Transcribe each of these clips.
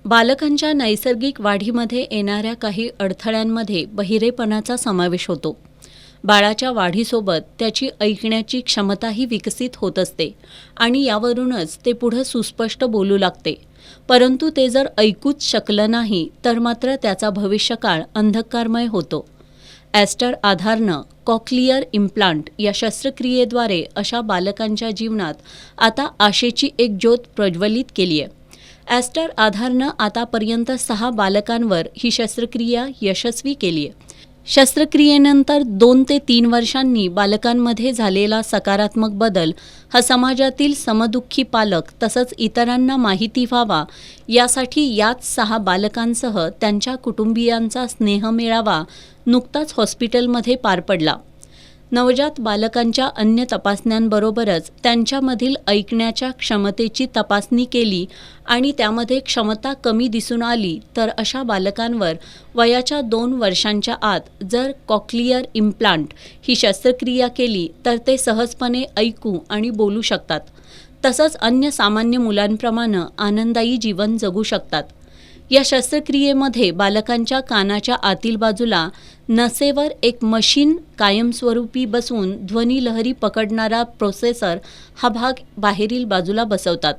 बालकांच्या नैसर्गिक वाढीमध्ये येणाऱ्या काही अडथळ्यांमध्ये बहिरेपणाचा समावेश होतो. बाळाच्या वाढीसोबत त्याची ऐकण्याची क्षमताही विकसित होत असते आणि यावरूनच ते पुढे सुस्पष्ट बोलू लागते. परंतु ते जर ऐकूच शकलं नाही तर मात्र त्याचा भविष्यकाळ अंधकारमय होतो. ॲस्टर आधारनं कॉक्लिअर इम्प्लांट या शस्त्रक्रियेद्वारे अशा बालकांच्या जीवनात आता आशेची एक ज्योत प्रज्वलित केली आहे. ॲस्टर आधारनं आतापर्यंत 6 बालकांवर ही शस्त्रक्रिया यशस्वी केली आहे. शस्त्रक्रियेनंतर 2 ते 3 वर्षांनी बालकांमध्ये झालेला सकारात्मक बदल हा समाजातील समदुःखी पालक तसंच इतरांना माहिती व्हावा यासाठी याच 6 बालकांसह त्यांच्या कुटुंबियांचा स्नेहमेळावा नुकताच हॉस्पिटलमध्ये पार पडला. नवजात बालकांच्या अन्य तपासण्यांबरोबरच त्यांच्यामधील ऐकण्याच्या क्षमतेची तपासणी केली आणि त्यामध्ये क्षमता कमी दिसून आली तर अशा बालकांवर वयाच्या 2 वर्षांच्या आत जर कॉक्लिअर इम्प्लांट ही शस्त्रक्रिया केली तर ते सहजपणे ऐकू आणि बोलू शकतात. तसंच अन्य सामान्य मुलांप्रमाणे आनंदायी जीवन जगू शकतात. या शस्त्रक्रियेमध्ये बालकांच्या कानाच्या आतील बाजूला नसेवर एक मशीन कायमस्वरूपी बसवून ध्वनिलहरी पकडणारा प्रोसेसर हा भाग बाहेरील बाजूला बसवतात.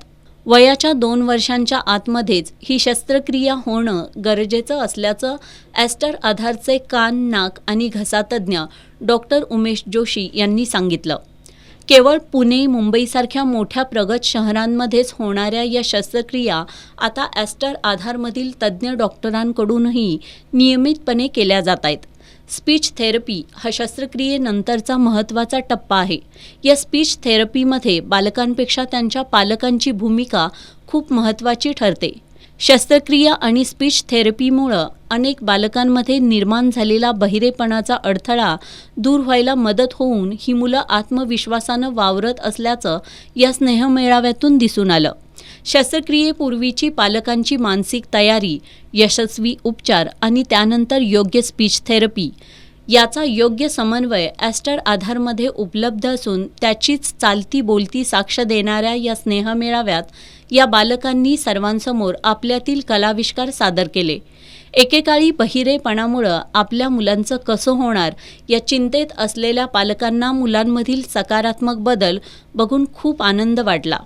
वयाच्या 2 वर्षांच्या आतमध्येच ही शस्त्रक्रिया होणं गरजेचं असल्याचं ॲस्टर आधारचे कान, नाक आणि घसा तज्ज्ञ डॉक्टर उमेश जोशी यांनी सांगितलं. केवळ पुणे, मुंबईसारख्या मोठ्या प्रगत शहरांमध्येच होणाऱ्या या शस्त्रक्रिया आता ॲस्टर आधारमधील तज्ज्ञ डॉक्टरांकडूनही नियमितपणे केल्या जात आहेत. स्पीच थेरपी हा शस्त्रक्रियेनंतरचा महत्त्वाचा टप्पा आहे. या स्पीच थेरपीमध्ये बालकांपेक्षा त्यांच्या पालकांची भूमिका खूप महत्त्वाची ठरते. शस्त्रक्रिया आणि स्पीच थेरपीमुळं अनेक बालकांमध्ये निर्माण झालेला बहिरेपणाचा अडथळा दूर व्हायला मदत होऊन ही मुलं आत्मविश्वासानं वावरत असल्याचं या स्नेहमेळाव्यातून दिसून आलं. शस्त्रक्रियेपूर्वीची पालकांची मानसिक तयारी, यशस्वी उपचार आणि त्यानंतर योग्य स्पीच थेरपी याचा योग्य समन्वय ॲस्टर आधारमध्ये उपलब्ध असून त्याचीच चालती बोलती साक्ष देणाऱ्या या स्नेहमेळाव्यात या बालकांनी सर्वांसमोर आपल्यातील कलाविष्कार सादर केले. एकेकाळी बहिरेपणामुळं आपल्या मुलांचं कसं होणार या चिंतेत असलेल्या पालकांना मुलांमधील सकारात्मक बदल बघून खूप आनंद वाटला.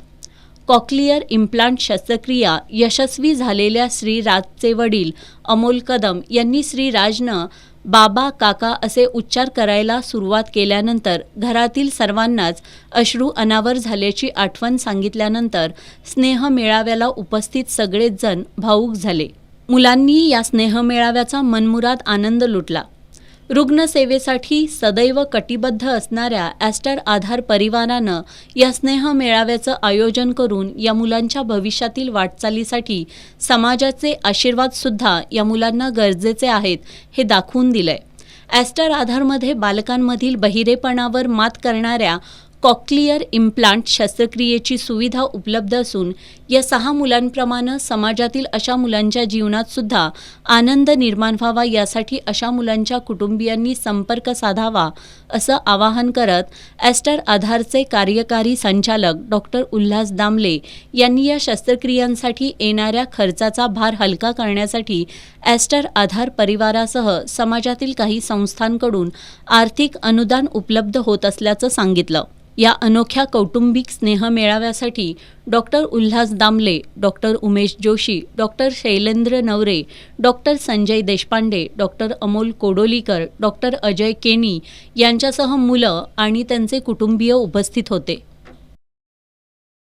कॉक्लिअर इम्प्लांट शस्त्रक्रिया यशस्वी झालेल्या श्रीराजचे वडील अमोल कदम यांनी श्रीराजनं बाबा, काका असे उच्चार करायला सुरुवात केल्यानंतर घरातील सर्वांनाच अश्रू अनावर झाल्याची आठवण सांगितल्यानंतर स्नेहमेळाव्याला उपस्थित सगळेच जण भावूक झाले. मुलांनी या स्नेहमेळाव्याचा मनमुराद आनंद लुटला. रुग्णसेवेसाठी सदैव कटिबद्ध असणाऱ्या ॲस्टर आधार परिवारानं या स्नेहमेळाव्याचं आयोजन करून या मुलांच्या भविष्यातील वाटचालीसाठी समाजाचे आशीर्वादसुद्धा या मुलांना गरजेचे आहेत हे दाखवून दिलंय. ॲस्टर आधारमध्ये बालकांमधील बहिरेपणावर मात करणाऱ्या कॉक्लिअर इम्प्लांट शस्त्रक्रियेची सुविधा उपलब्ध असून या 6 मुलांप्रमाणे समाजातील अशा मुलांच्या जीवनातसुद्धा आनंद निर्माण व्हावा यासाठी अशा मुलांच्या कुटुंबियांनी संपर्क साधावा असं आवाहन करत ॲस्टर आधारचे कार्यकारी संचालक डॉक्टर उल्हास दामले यांनी या शस्त्रक्रियांसाठी येणाऱ्या खर्चाचा भार हलका करण्यासाठी ॲस्टर आधार परिवारासह समाजातील काही संस्थांकडून आर्थिक अनुदान उपलब्ध होत असल्याचं सांगितलं. या अनोख्या कौटुंबिक स्नेहमेळाव्यासाठी doctor Ulhas Damle, doctor Umesh Joshi, doctor Shailendra Navare, doctor Sanjay Deshpande, doctor Amol Kodolikar, doctor Ajay Keni यांच्यासह मुलं आणि त्यांचे कुटुंबीय उपस्थित होते.